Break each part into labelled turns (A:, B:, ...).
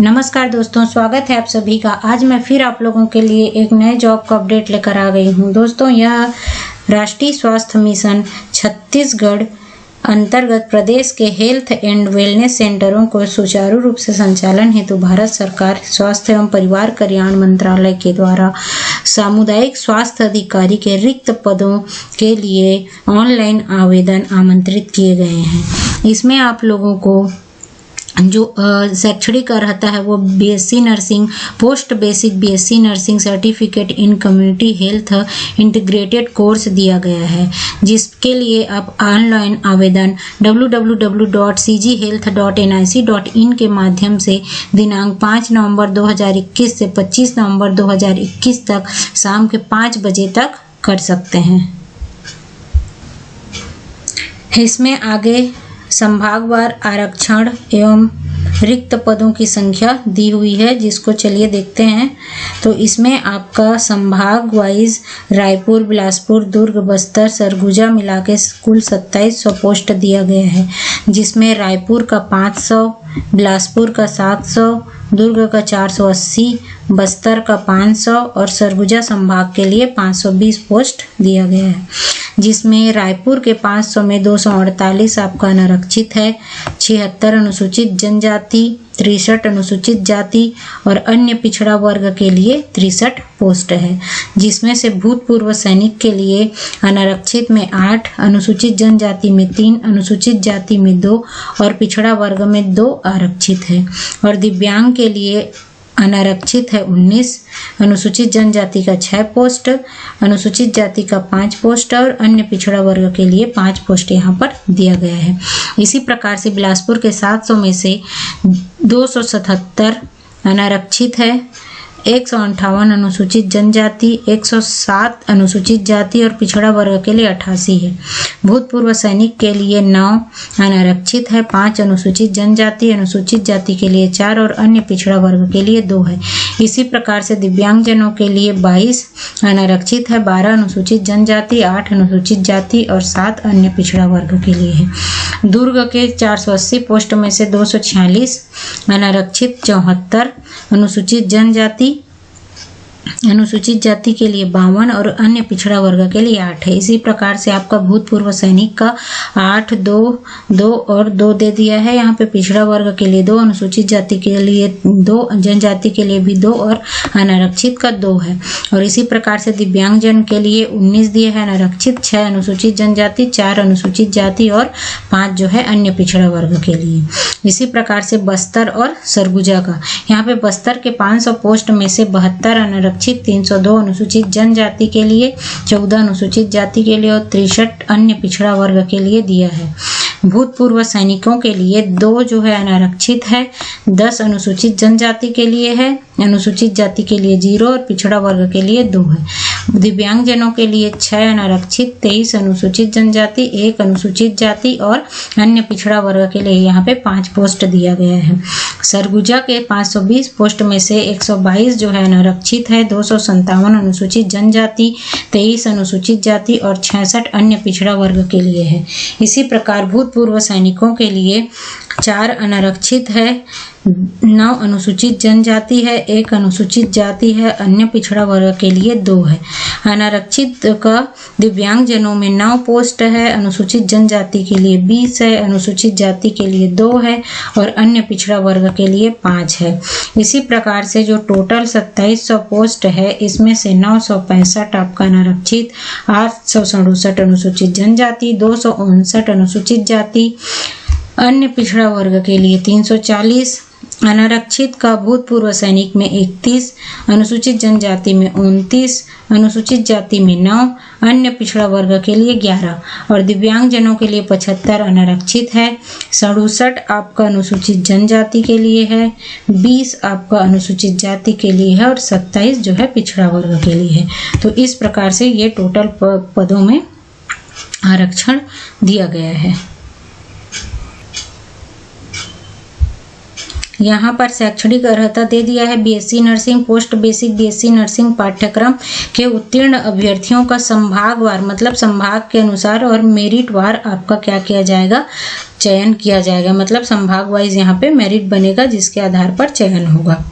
A: नमस्कार दोस्तों, स्वागत है आप सभी का। आज मैं फिर आप लोगों के लिए एक नए जॉब का अपडेट लेकर आ गई हूं। दोस्तों, यह राष्ट्रीय स्वास्थ्य मिशन छत्तीसगढ़ अंतर्गत प्रदेश के हेल्थ एंड वेलनेस सेंटरों को सुचारू रूप से संचालन हेतु भारत सरकार स्वास्थ्य एवं परिवार कल्याण मंत्रालय के द्वारा सामुदायिक स्वास्थ्य अधिकारी के रिक्त पदों के लिए ऑनलाइन आवेदन आमंत्रित किए गए हैं। इसमें आप लोगों को जो शैक्षणिक अर्हता है वो BSc nursing, post basic BSc nursing certificate in community health integrated course दिया गया है, जिसके लिए आप ऑनलाइन आवेदन www.cghealth.nic.in के माध्यम से दिनांक 5 नवंबर 2021 से 25 नवंबर 2021 तक शाम के 5 बजे तक कर सकते हैं। इसमें आगे संभागवार आरक्षण एवं रिक्त पदों की संख्या दी हुई है, जिसको चलिए देखते हैं। तो इसमें आपका संभाग वाइज रायपुर, बिलासपुर, दुर्ग, बस्तर, सरगुजा मिला के कुल 2700 पोस्ट दिया गया है, जिसमें रायपुर का 500, बिलासपुर का 700, दुर्ग का 480, बस्तर का 500 और सरगुजा संभाग के लिए 520 पोस्ट दिया गया है, जिसमें रायपुर के 500 में 248 आपका अनारक्षित है, 76 अनुसूचित जनजाति, 63 अनुसूचित जाति और अन्य पिछड़ा वर्ग के लिए 63 पोस्ट है, जिसमें से भूतपूर्व सैनिक के लिए अनारक्षित में 8, अनुसूचित जनजाति में 3, अनुसूचित जाति में 2 और पिछड़ा वर्ग में 2 आरक्षित है। और दिव्यांग के लिए अनारक्षित है 19, अनुसूचित जनजाति का 6 पोस्ट, अनुसूचित जाति का 5 पोस्ट और अन्य पिछड़ा वर्ग के लिए 5 पोस्ट यहाँ पर दिया गया है। इसी प्रकार से बिलासपुर के 700 में से 277 अनारक्षित है, 158 अनुसूचित जनजाति, 107 अनुसूचित जाति और पिछड़ा वर्ग के लिए 88 है। भूतपूर्व सैनिक के लिए 9 अनारक्षित है, 5 अनुसूचित जनजाति, अनुसूचित जाति के लिए 4 और अन्य पिछड़ा वर्ग के लिए 2 है। इसी प्रकार से दिव्यांगजनों के लिए 22 अनारक्षित है, 12 अनुसूचित जनजाति, 8 अनुसूचित जाति और 7 अन्य पिछड़ा वर्ग के लिए है। दुर्ग के 480 पोस्ट में से 246 अनारक्षित, 74 अनुसूचित जनजाति, अनुसूचित जाति के लिए 52 और अन्य पिछड़ा वर्ग के लिए 8 है। इसी प्रकार से आपका भूतपूर्व सैनिक का 8, 2, 2 और 2 दे दिया है। यहाँ पे पिछड़ा वर्ग के लिए 2, अनुसूचित जाति के लिए 2, जनजाति के लिए भी 2 और अनारक्षित का 2 है। और इसी प्रकार से दिव्यांगजन के लिए 19 दिए है अनारक्षित, 6 अनुसूचित जनजाति, 4 अनुसूचित जाति और 5 जो है अन्य पिछड़ा वर्ग के लिए। इसी प्रकार से बस्तर और सरगुजा का, यहाँ पे बस्तर के 500 पोस्ट में से 72 अनारक्षित, 302 अनुसूचित जनजाति के लिए, 14 अनुसूचित जाति के लिए और 63 अन्य पिछड़ा वर्ग के लिए दिया है। भूतपूर्व सैनिकों के लिए 2 जो है अनारक्षित है, 10 अनुसूचित जनजाति के लिए है, अनुसूचित जाति के लिए 0 और पिछड़ा वर्ग के लिए 2 है। दिव्यांगजनों के लिए 6 अनारक्षित, 23 अनुसूचित जनजाति, 1 अनुसूचित जाति और अन्य पिछड़ा वर्ग के लिए यहाँ पे 5 पोस्ट दिया गया है। सरगुजा के 520 पोस्ट में से 122 जो है अनारक्षित है, 257 अनुसूचित जनजाति, 23 अनुसूचित जाति और 66 अन्य पिछड़ा वर्ग के लिए है। इसी प्रकार भूतपूर्व सैनिकों के लिए 4 अनारक्षित है, 9 अनुसूचित जनजाति है, 1 अनुसूचित जाति है, अन्य पिछड़ा वर्ग के लिए 2 है। अनारक्षित का दिव्यांगजनों में 9 पोस्ट है, अनुसूचित जनजाति के लिए 20 है, अनुसूचित जाति के लिए 2 है और अन्य पिछड़ा वर्ग के लिए 5 है। इसी प्रकार से जो टोटल 2700 पोस्ट है, इसमें से 965 आपका अनारक्षित, 867 अनुसूचित जनजाति, 259 अनुसूचित जाति, अन्य पिछड़ा वर्ग के लिए 340, अनारक्षित का भूतपूर्व सैनिक में 31, अनुसूचित जनजाति में 29, अनुसूचित जाति में 9, अन्य पिछड़ा वर्ग के लिए 11 और दिव्यांगजनों के लिए 75 अनारक्षित है, 67 आपका अनुसूचित जनजाति के लिए है, 20 आपका अनुसूचित जाति के लिए है और 27 जो है पिछड़ा वर्ग के लिए है। तो इस प्रकार से ये टोटल पदों में आरक्षण दिया गया है। यहाँ पर शैक्षणिक अर्हता दे दिया है BSc nursing, post basic BSc nursing पाठ्यक्रम के उत्तीर्ण अभ्यर्थियों का संभागवार मतलब संभाग के अनुसार और मेरिट वार आपका क्या किया जाएगा, चयन किया जाएगा। मतलब संभाग वाइज यहाँ पे मेरिट बनेगा जिसके आधार पर चयन होगा।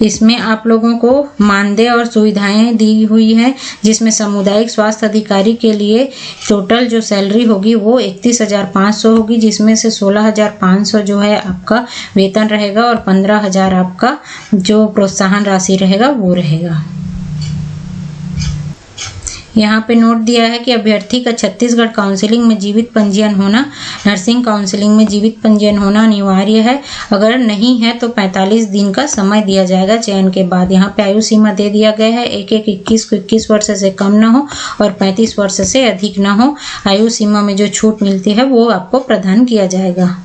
A: इसमें आप लोगों को मानदेय और सुविधाएं दी हुई है, जिसमें सामुदायिक स्वास्थ्य अधिकारी के लिए टोटल जो सैलरी होगी वो 31,500 होगी, जिसमें से 16,500 जो है आपका वेतन रहेगा और 15,000 आपका जो प्रोत्साहन राशि रहेगा वो रहेगा। यहाँ पे नोट दिया है कि अभ्यर्थी का छत्तीसगढ़ काउंसलिंग में जीवित पंजीयन होना, नर्सिंग काउंसलिंग में जीवित पंजीयन होना अनिवार्य है। अगर नहीं है तो 45 दिन का समय दिया जाएगा चयन के बाद। यहाँ पे आयु सीमा दे दिया गया है 21 को 21 वर्ष से कम ना हो और 35 वर्ष से अधिक ना हो। आयु सीमा में जो छूट मिलती है वो आपको प्रदान किया जाएगा।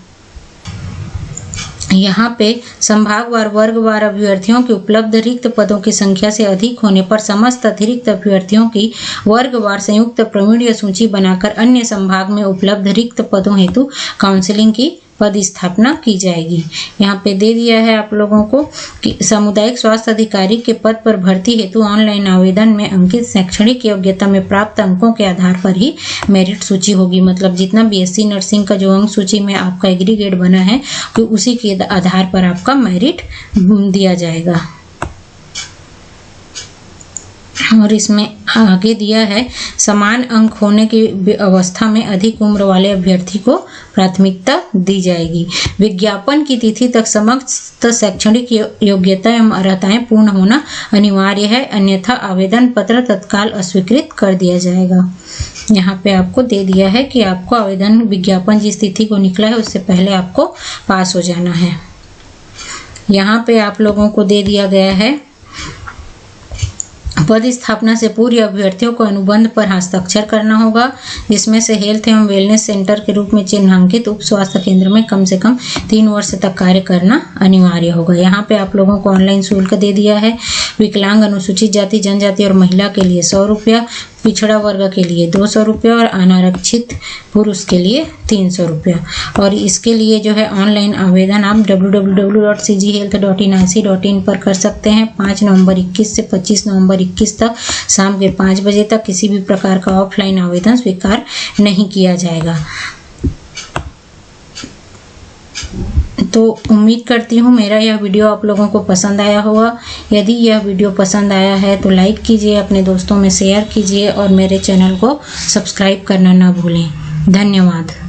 A: यहाँ पे संभागवार वर्गवार अभ्यर्थियों के उपलब्ध रिक्त पदों की संख्या से अधिक होने पर समस्त अतिरिक्त अभ्यर्थियों की वर्गवार संयुक्त प्रवीण्य सूची बनाकर अन्य संभाग में उपलब्ध रिक्त पदों हेतु काउंसलिंग की पद स्थापना की जाएगी। यहाँ पे दे दिया है आप लोगों को कि सामुदायिक स्वास्थ्य अधिकारी के पद पर भर्ती हेतु ऑनलाइन आवेदन में अंकित शैक्षणिक योग्यता में प्राप्त अंकों के आधार पर ही मेरिट सूची होगी। मतलब जितना बीएससी नर्सिंग का जो अंक सूची में आपका एग्रीगेट बना है तो उसी के आधार पर आपका मेरिट दिया जाएगा। और इसमें आगे दिया है समान अंक होने की अवस्था में अधिक उम्र वाले अभ्यर्थी को प्राथमिकता दी जाएगी। विज्ञापन की तिथि तक समस्त शैक्षणिक योग्यता एवं अर्हताएं पूर्ण होना अनिवार्य है, अन्यथा आवेदन पत्र तत्काल अस्वीकृत कर दिया जाएगा। यहाँ पे आपको दे दिया है कि आपको आवेदन विज्ञापन जिस तिथि को निकला है उससे पहले आपको पास हो जाना है। यहाँ पे आप लोगों को दे दिया गया है पद स्थापना से पूर्व अभ्यर्थियों को अनुबंध पर हस्ताक्षर करना होगा, जिसमें से हेल्थ एवं वेलनेस सेंटर के रूप में चिन्हांकित उप स्वास्थ्य केंद्र में कम से कम 3 वर्ष तक कार्य करना अनिवार्य होगा। यहाँ पे आप लोगों को ऑनलाइन शुल्क दे दिया है। विकलांग, अनुसूचित जाति, जनजाति और महिला के लिए 100 रुपया, पिछड़ा वर्ग के लिए 200 रुपया और अनारक्षित पुरुष के लिए 300 रुपया। और इसके लिए जो है ऑनलाइन आवेदन आप www.cghealth.nic.in पर कर सकते हैं। 5 नवंबर 21 से 25 नवंबर 21 तक शाम के 5 बजे तक किसी भी प्रकार का ऑफलाइन आवेदन स्वीकार नहीं किया जाएगा। तो उम्मीद करती हूँ मेरा यह वीडियो आप लोगों को पसंद आया होगा। यदि यह वीडियो पसंद आया है तो लाइक कीजिए, अपने दोस्तों में शेयर कीजिए और मेरे चैनल को सब्सक्राइब करना ना भूलें। धन्यवाद।